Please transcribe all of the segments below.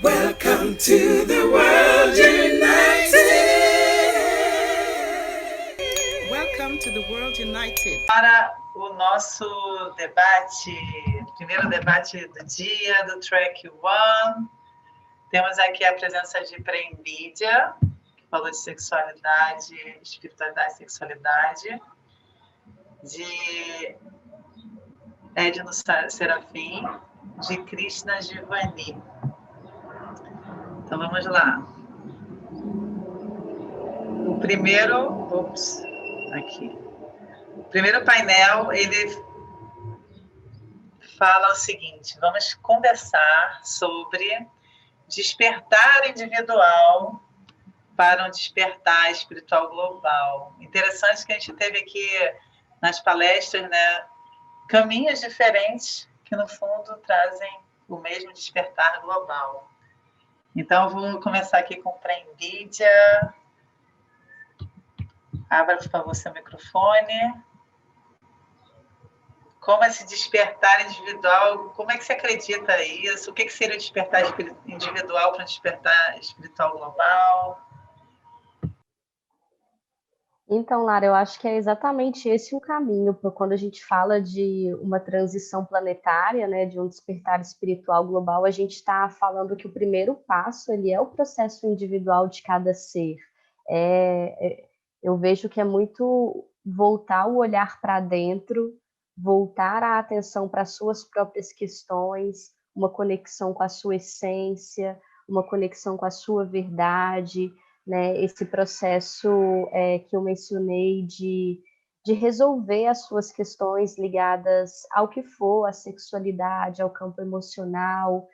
Welcome to the World United. Welcome to the World United. Para o nosso debate, primeiro debate do dia, do Track One, temos aqui a presença de Premídia, que falou de sexualidade, espiritualidade e sexualidade, de Edno Serafim, de Krishna Givani. Então vamos lá. O primeiro painel, ele fala o seguinte: vamos conversar sobre despertar individual para um despertar espiritual global. Interessante que a gente teve aqui nas palestras, né, caminhos diferentes que, no fundo, trazem o mesmo despertar global. Então, eu vou começar aqui com Premídia. Abra, por favor, seu microfone. Como é esse despertar individual? Como é que você acredita isso? O que seria o despertar individual para um despertar espiritual global? Então, Lara, eu acho que é exatamente esse o caminho, porque quando a gente fala de uma transição planetária, né, de um despertar espiritual global, a gente está falando que o primeiro passo ele é o processo individual de cada ser. Eu vejo que é muito voltar o olhar para dentro, voltar a atenção para as suas próprias questões, uma conexão com a sua essência, uma conexão com a sua verdade, né, esse processo que eu mencionei de resolver as suas questões ligadas ao que for, à sexualidade, ao campo emocional,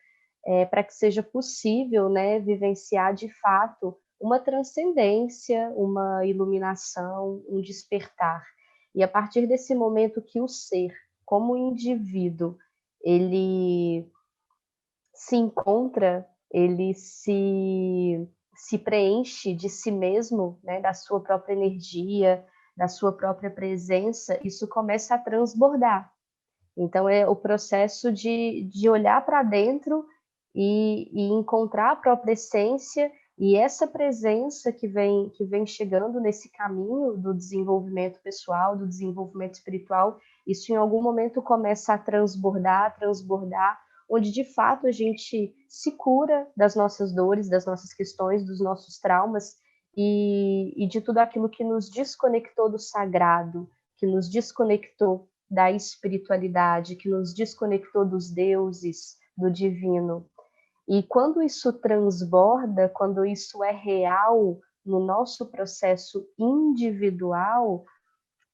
para que seja possível, né, vivenciar de fato uma transcendência, uma iluminação, um despertar. E a partir desse momento que o ser, como indivíduo, ele se encontra, ele se preenche de si mesmo, né, da sua própria energia, da sua própria presença, isso começa a transbordar. Então, é o processo de olhar para dentro e encontrar a própria essência, e essa presença que vem chegando nesse caminho do desenvolvimento pessoal, do desenvolvimento espiritual, isso em algum momento começa a transbordar, onde de fato a gente se cura das nossas dores, das nossas questões, dos nossos traumas e de tudo aquilo que nos desconectou do sagrado, que nos desconectou da espiritualidade, que nos desconectou dos deuses, do divino. E quando isso transborda, quando isso é real no nosso processo individual,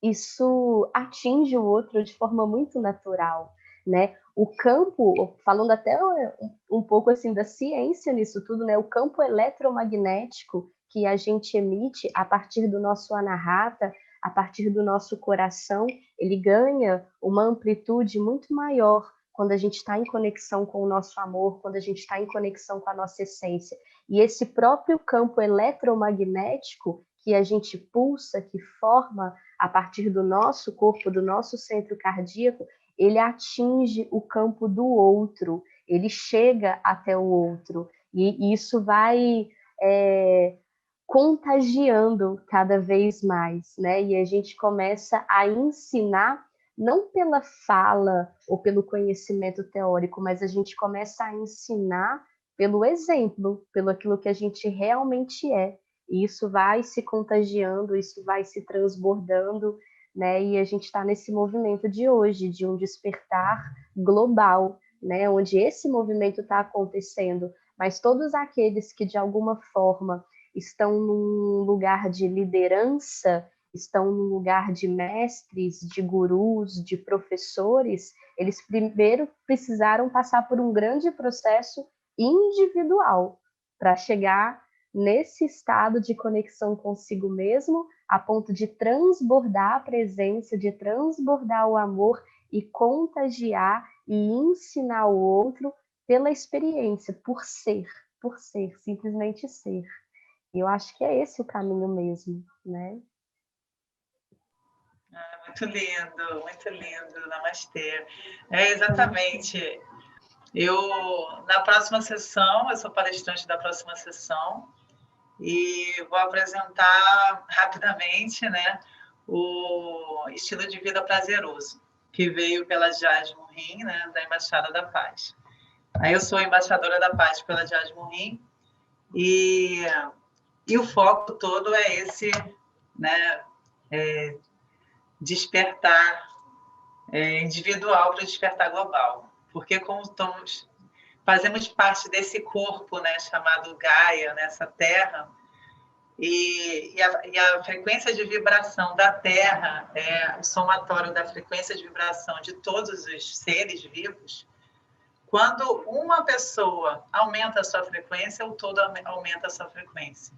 isso atinge o outro de forma muito natural, né? O campo, falando até um pouco assim da ciência nisso tudo, né? O campo eletromagnético que a gente emite a partir do nosso anahata, a partir do nosso coração, ele ganha uma amplitude muito maior quando a gente está em conexão com o nosso amor, quando a gente está em conexão com a nossa essência. E esse próprio campo eletromagnético que a gente pulsa, que forma a partir do nosso corpo, do nosso centro cardíaco, ele atinge o campo do outro, ele chega até o outro, e isso vai contagiando cada vez mais, né? E a gente começa a ensinar, não pela fala ou pelo conhecimento teórico, mas a gente começa a ensinar pelo exemplo, pelo aquilo que a gente realmente é. E isso vai se contagiando, isso vai se transbordando, né? E a gente está nesse movimento de hoje, de um despertar global, né? Onde esse movimento está acontecendo, mas todos aqueles que de alguma forma estão num lugar de liderança, estão num lugar de mestres, de gurus, de professores, eles primeiro precisaram passar por um grande processo individual para chegar nesse estado de conexão consigo mesmo, a ponto de transbordar a presença, de transbordar o amor e contagiar e ensinar o outro pela experiência, por ser, simplesmente ser. E eu acho que é esse o caminho mesmo, né? Muito lindo, Namastê. É exatamente. Na próxima sessão, eu sou palestrante da próxima sessão, e vou apresentar rapidamente, né, o estilo de vida prazeroso, que veio pela Jade Murrim, né, da Embaixada da Paz. Aí eu sou embaixadora da paz pela Jade Murrim, e o foco todo é esse, né, despertar individual para o despertar global. Porque como fazemos parte desse corpo, né, chamado Gaia, nessa Terra, e a frequência de vibração da Terra é o somatório da frequência de vibração de todos os seres vivos. Quando uma pessoa aumenta a sua frequência, o todo aumenta a sua frequência.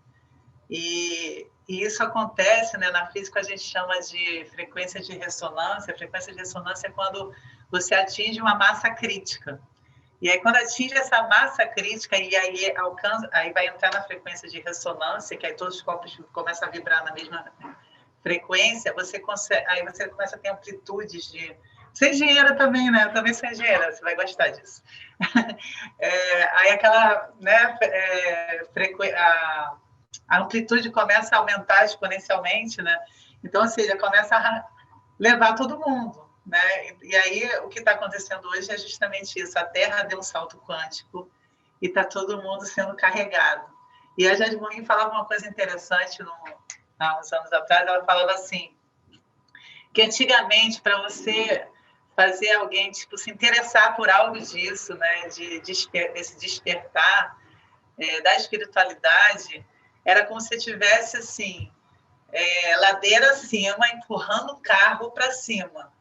E isso acontece, né, na física a gente chama de frequência de ressonância. A frequência de ressonância é quando você atinge uma massa crítica. E aí, quando atinge essa massa crítica, e aí aí vai entrar na frequência de ressonância, que aí todos os corpos começam a vibrar na mesma frequência, aí você começa a ter amplitudes de... Você é engenheira também, né? Eu também sou engenheira, você vai gostar disso. Aí aquela, né, a amplitude começa a aumentar exponencialmente, né? Então, ou seja, começa a levar todo mundo, né? E aí o que está acontecendo hoje é justamente isso. A Terra deu um salto quântico e está todo mundo sendo carregado. E a Jade Murrim falava uma coisa interessante há uns anos atrás. Ela falava assim, que antigamente, para você fazer alguém tipo, se interessar por algo disso, né? Desse despertar da espiritualidade, era como se tivesse assim, ladeira acima, empurrando o carro para cima.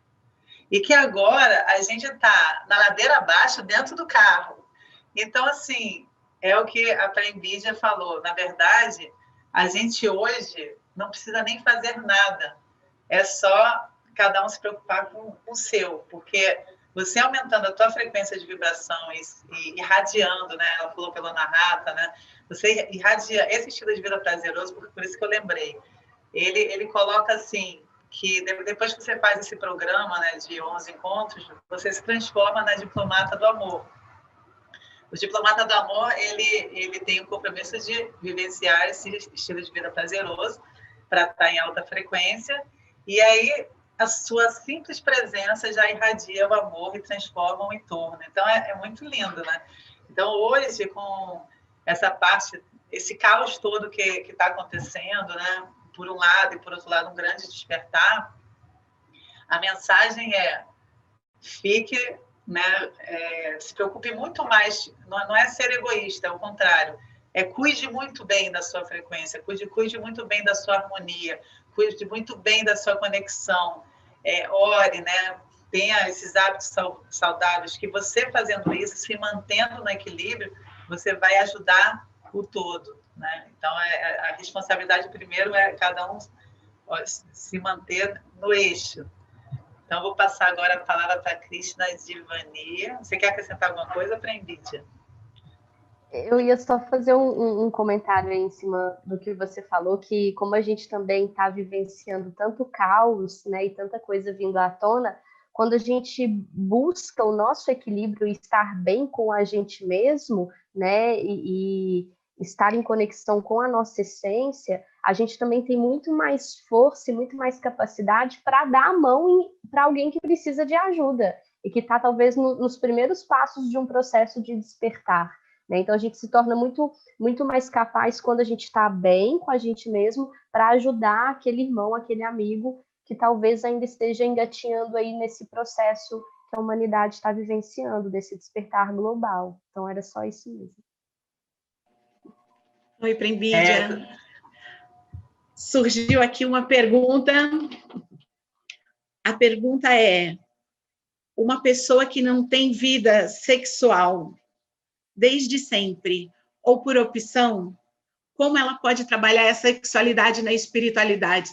E que agora a gente está na ladeira abaixo, dentro do carro. Então, assim, é o que a Prembídia falou. Na verdade, a gente hoje não precisa nem fazer nada. É só cada um se preocupar com o seu, porque você aumentando a tua frequência de vibração e irradiando, né? Ela falou pela Narrata, né? Você irradia esse estilo de vida prazeroso, por isso que eu lembrei. Ele coloca assim, que depois que você faz esse programa, né, de 11 encontros, você se transforma na diplomata do amor. O diplomata do amor, ele tem o compromisso de vivenciar esse estilo de vida prazeroso para estar em alta frequência, e aí a sua simples presença já irradia o amor e transforma o entorno. Então, é muito lindo, né? Então, hoje, com essa parte, esse caos todo que está acontecendo, né? Por um lado e por outro lado, um grande despertar, a mensagem é fique, né? Se preocupe muito mais, não é ser egoísta, é o contrário, cuide muito bem da sua frequência, cuide muito bem da sua harmonia, cuide muito bem da sua conexão, ore, né? Tenha esses hábitos saudáveis, que você fazendo isso, se mantendo no equilíbrio, você vai ajudar o todo, né? Então, a responsabilidade primeiro é cada um se manter no eixo. Então, vou passar agora a palavra para a Krishna Divani. Você quer acrescentar alguma coisa, Prembídia? Eu ia só fazer um comentário aí em cima do que você falou, que como a gente também está vivenciando tanto caos, né, e tanta coisa vindo à tona, quando a gente busca o nosso equilíbrio e estar bem com a gente mesmo, né, e estar em conexão com a nossa essência, a gente também tem muito mais força e muito mais capacidade para dar a mão para alguém que precisa de ajuda e que está talvez nos primeiros passos de um processo de despertar. Então, a gente se torna muito, muito mais capaz quando a gente está bem com a gente mesmo para ajudar aquele irmão, aquele amigo que talvez ainda esteja engatinhando aí nesse processo que a humanidade está vivenciando, desse despertar global. Então, era só isso mesmo. Oi, Prembídia. Surgiu aqui uma pergunta. A pergunta é: uma pessoa que não tem vida sexual desde sempre, ou por opção, como ela pode trabalhar a sexualidade na espiritualidade?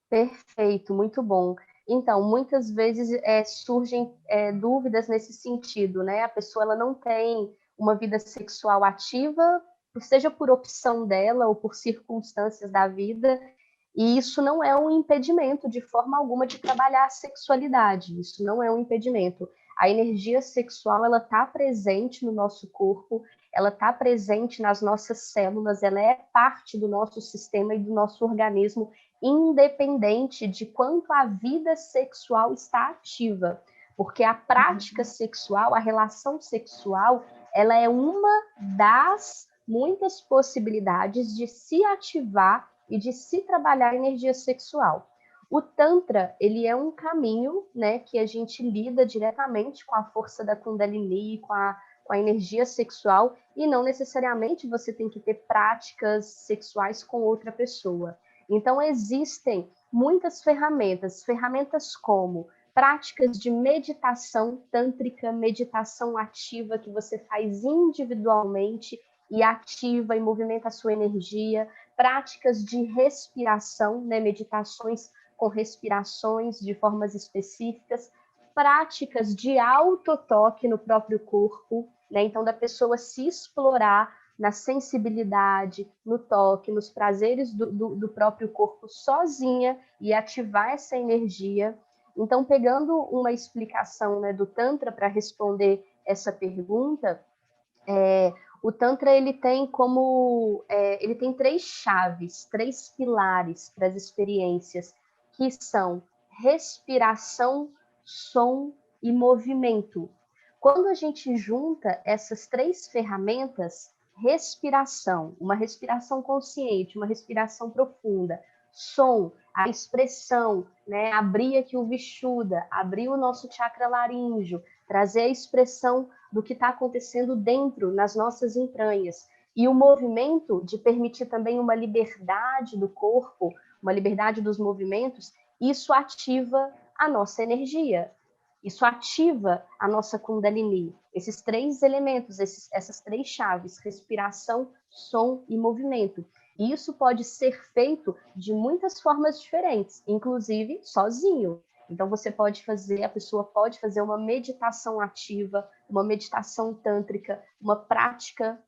Perfeito, muito bom. Então, muitas vezes surgem dúvidas nesse sentido, né? A pessoa ela não tem uma vida sexual ativa, seja por opção dela ou por circunstâncias da vida, e isso não é um impedimento de forma alguma de trabalhar a sexualidade, isso não é um impedimento. A energia sexual, ela está presente no nosso corpo, ela está presente nas nossas células, ela é parte do nosso sistema e do nosso organismo, independente de quanto a vida sexual está ativa. Porque a prática sexual, a relação sexual, ela é uma das muitas possibilidades de se ativar e de se trabalhar a energia sexual. O Tantra, ele é um caminho, né, que a gente lida diretamente com a força da Kundalini, com a energia sexual, e não necessariamente você tem que ter práticas sexuais com outra pessoa. Então, existem muitas ferramentas como práticas de meditação tântrica, meditação ativa, que você faz individualmente e ativa e movimenta a sua energia, práticas de respiração, né, meditações com respirações de formas específicas, práticas de autotoque no próprio corpo, né, então da pessoa se explorar na sensibilidade, no toque, nos prazeres do próprio corpo sozinha e ativar essa energia. Então, pegando uma explicação, né, do Tantra para responder essa pergunta, o Tantra ele tem ele tem 3 chaves, 3 pilares para as experiências, que são respiração, som e movimento. Quando a gente junta essas 3 ferramentas, respiração, uma respiração consciente, uma respiração profunda, som, a expressão, né, abrir aqui o Vishuddha, abrir o nosso chakra laríngeo, trazer a expressão do que está acontecendo dentro, nas nossas entranhas. E o movimento de permitir também uma liberdade do corpo, uma liberdade dos movimentos, isso ativa a nossa energia. Isso ativa a nossa Kundalini. Esses 3 elementos, essas 3 chaves, respiração, som e movimento. E isso pode ser feito de muitas formas diferentes, inclusive sozinho. Então, a pessoa pode fazer uma meditação ativa, uma meditação tântrica, uma prática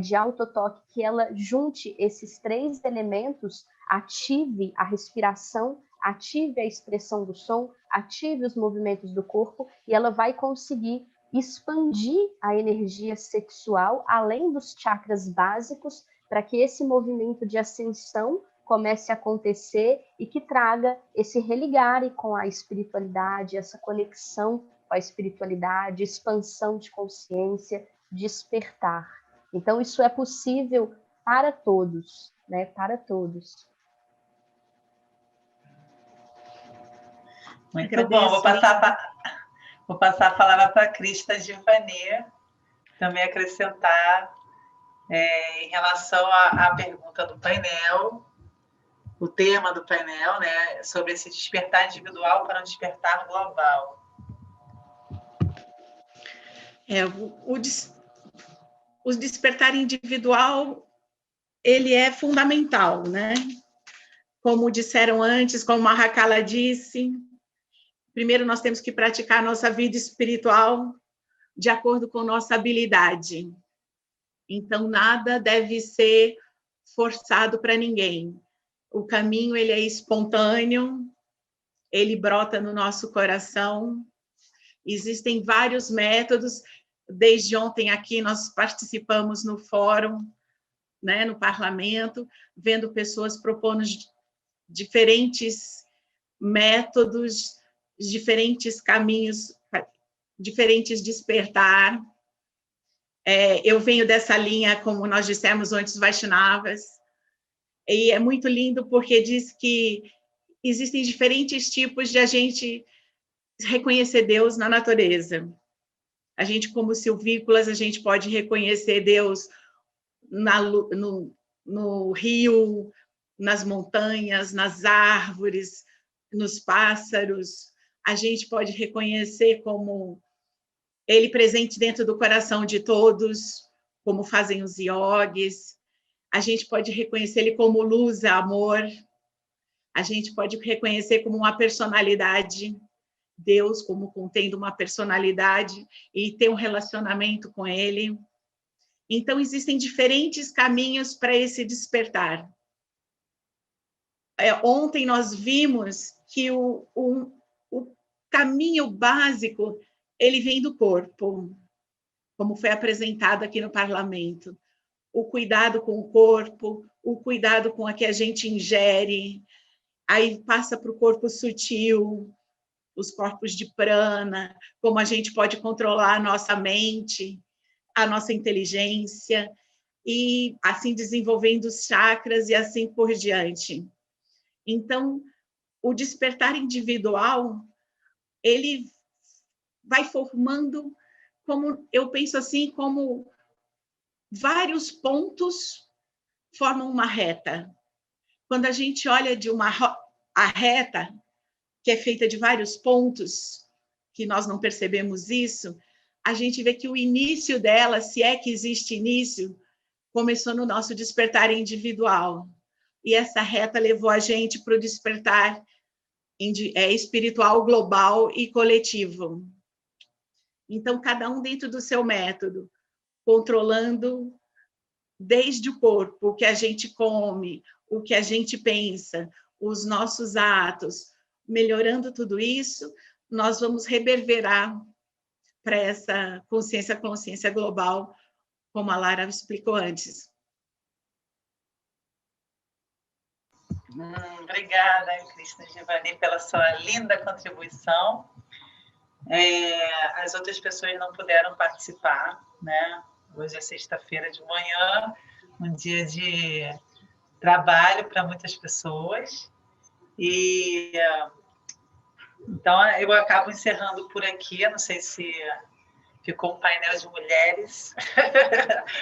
de autotoque, que ela junte esses 3 elementos, ative a respiração, ative a expressão do som, ative os movimentos do corpo, e ela vai conseguir expandir a energia sexual, além dos chakras básicos, para que esse movimento de ascensão comece a acontecer e que traga esse religare com a espiritualidade, essa conexão com a espiritualidade, expansão de consciência, despertar. Então, isso é possível para todos, né? Para todos. Muito bom. Vou passar a palavra para a Crista Giovanni, também acrescentar em relação à pergunta do painel, o tema do painel, né, sobre esse despertar individual para um despertar global. O despertar individual, ele é fundamental, né? Como disseram antes, como a Mahakala disse, primeiro nós temos que praticar a nossa vida espiritual de acordo com nossa habilidade. Então, nada deve ser forçado para ninguém. O caminho, ele é espontâneo, ele brota no nosso coração. Existem vários métodos. Desde ontem aqui nós participamos no fórum, né, no parlamento, vendo pessoas propondo diferentes métodos, diferentes caminhos, diferentes despertar. Eu venho dessa linha, como nós dissemos antes, Vaishnavas, e é muito lindo porque diz que existem diferentes tipos de a gente reconhecer Deus na natureza. A gente, como silvícolas, a gente pode reconhecer Deus no rio, nas montanhas, nas árvores, nos pássaros. A gente pode reconhecer como Ele presente dentro do coração de todos, como fazem os yogis. A gente pode reconhecer Ele como luz, amor. A gente pode reconhecer como uma personalidade, Deus como contendo uma personalidade, e ter um relacionamento com Ele. Então, existem diferentes caminhos para esse despertar. Ontem nós vimos que o caminho básico ele vem do corpo, como foi apresentado aqui no parlamento. O cuidado com o corpo, o cuidado com o que a gente ingere, aí passa para o corpo sutil, os corpos de prana, como a gente pode controlar a nossa mente, a nossa inteligência, e assim desenvolvendo os chakras e assim por diante. Então, o despertar individual, ele vai formando, como eu penso assim, como vários pontos formam uma reta. Quando a gente olha de a reta, que é feita de vários pontos, que nós não percebemos isso, a gente vê que o início dela, se é que existe início, começou no nosso despertar individual. E essa reta levou a gente para o despertar espiritual global e coletivo. Então, cada um dentro do seu método, controlando desde o corpo, o que a gente come, o que a gente pensa, os nossos atos, melhorando tudo isso, nós vamos reverberar para essa consciência global, como a Lara explicou antes. Obrigada, Cristina Giovanni, pela sua linda contribuição. As outras pessoas não puderam participar, né? Hoje é sexta-feira de manhã, um dia de trabalho para muitas pessoas. E então eu acabo encerrando por aqui. Eu não sei se ficou um painel de mulheres,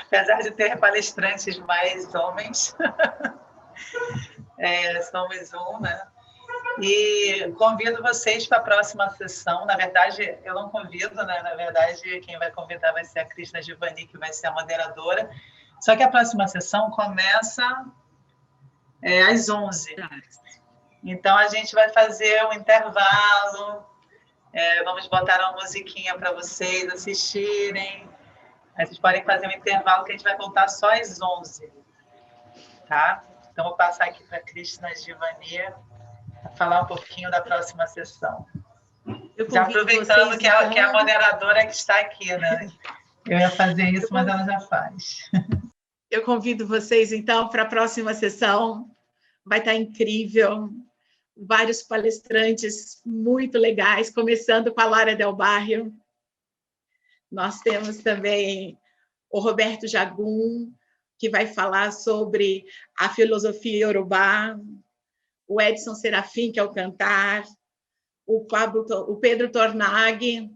apesar de ter palestrantes mais homens. Somos um, né? E convido vocês para a próxima sessão. Na verdade, eu não convido, né? Na verdade, quem vai convidar vai ser a Cristina Giovanni, que vai ser a moderadora. Só que a próxima sessão começa às 11. Então, a gente vai fazer um intervalo. Vamos botar uma musiquinha para vocês assistirem. Aí vocês podem fazer um intervalo que a gente vai voltar só às 11. Tá? Então, vou passar aqui para a Cristina Giovanni falar um pouquinho da próxima sessão. Já aproveitando vocês, que é a moderadora que está aqui, né? Eu ia fazer isso, mas ela já faz. Eu convido vocês, então, para a próxima sessão. Vai estar incrível. Vários palestrantes muito legais, começando com a Lara Del Barrio. Nós temos também o Roberto Jagum, que vai falar sobre a filosofia iorubá, o Edson Serafim, que é o cantar, o Pedro Tornag,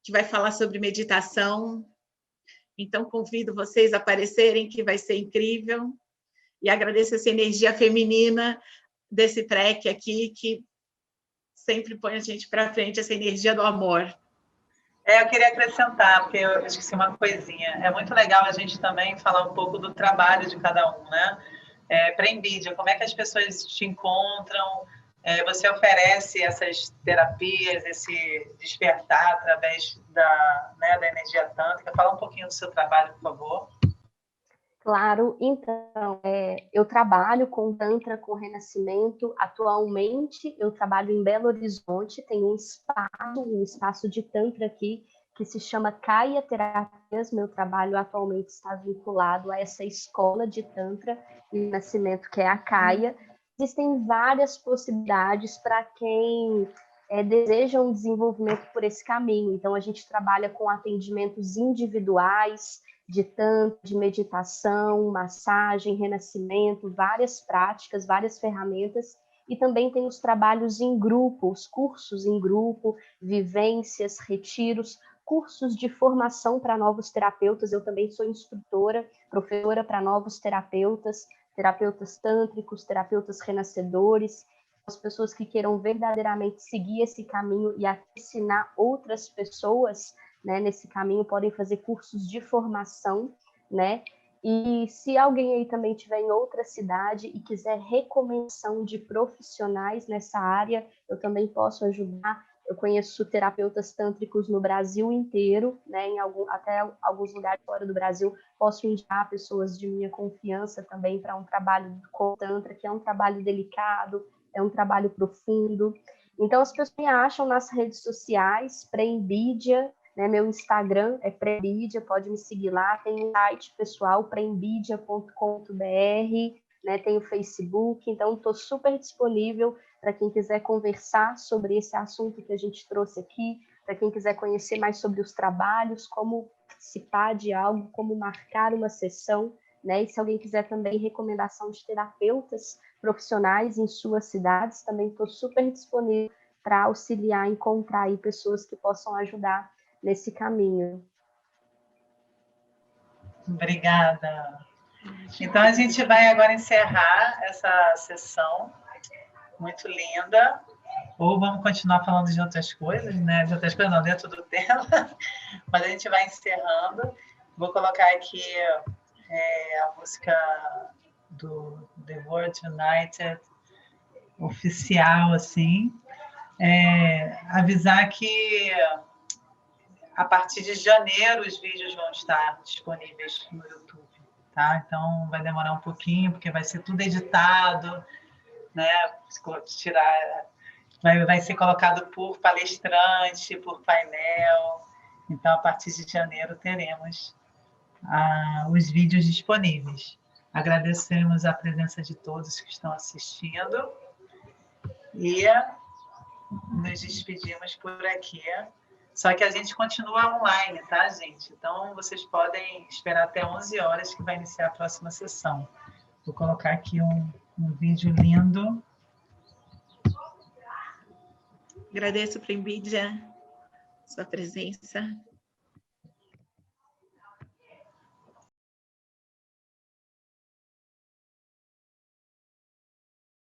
que vai falar sobre meditação. Então, convido vocês a aparecerem, que vai ser incrível. E agradeço essa energia feminina desse track aqui, que sempre põe a gente para frente, essa energia do amor. Eu queria acrescentar, porque eu esqueci uma coisinha. É muito legal a gente também falar um pouco do trabalho de cada um, né? Para NVIDIA, como é que as pessoas te encontram? Você oferece essas terapias, esse despertar através da energia tântrica? Fala um pouquinho do seu trabalho, por favor. Claro, então, eu trabalho com Tantra, com Renascimento. Atualmente, eu trabalho em Belo Horizonte, tem um espaço de Tantra aqui, que se chama Kaya Terapias. Meu trabalho atualmente está vinculado a essa escola de Tantra e Renascimento, que é a Kaya. Existem várias possibilidades para quem deseja um desenvolvimento por esse caminho. Então, a gente trabalha com atendimentos individuais, de tantra, de meditação, massagem, renascimento, várias práticas, várias ferramentas, e também tem os trabalhos em grupo, os cursos em grupo, vivências, retiros, cursos de formação para novos terapeutas. Eu também sou instrutora, professora para novos terapeutas, terapeutas tântricos, terapeutas renascedores, as pessoas que queiram verdadeiramente seguir esse caminho e ensinar outras pessoas, né, nesse caminho, podem fazer cursos de formação, né? E se alguém aí também estiver em outra cidade e quiser recomendação de profissionais nessa área, eu também posso ajudar. Eu conheço terapeutas tântricos no Brasil inteiro, né, até alguns lugares fora do Brasil. Posso indicar pessoas de minha confiança também para um trabalho com Tantra, que é um trabalho delicado, é um trabalho profundo. Então, as pessoas me acham nas redes sociais, para NVIDIA, né? Meu Instagram é Prembidia, pode me seguir lá. Tem um site pessoal, prembidia.com.br, né? Tem o Facebook, então estou super disponível para quem quiser conversar sobre esse assunto que a gente trouxe aqui, para quem quiser conhecer mais sobre os trabalhos, como participar de algo, como marcar uma sessão, né? E se alguém quiser também recomendação de terapeutas profissionais em suas cidades, também estou super disponível para auxiliar, encontrar aí pessoas que possam ajudar nesse caminho. Obrigada. Então, a gente vai agora encerrar essa sessão muito linda. Ou vamos continuar falando de outras coisas, né? De outras coisas não, dentro do tema. Mas a gente vai encerrando. Vou colocar aqui a música do The World United, oficial, assim. Avisar que a partir de janeiro os vídeos vão estar disponíveis no YouTube, tá? Então vai demorar um pouquinho, porque vai ser tudo editado, né? Vai ser colocado por palestrante, por painel. Então, a partir de janeiro teremos os vídeos disponíveis. Agradecemos a presença de todos que estão assistindo e nos despedimos por aqui. Só que a gente continua online, tá, gente? Então, vocês podem esperar até 11 horas que vai iniciar a próxima sessão. Vou colocar aqui um vídeo lindo. Agradeço, Prembidia, sua presença.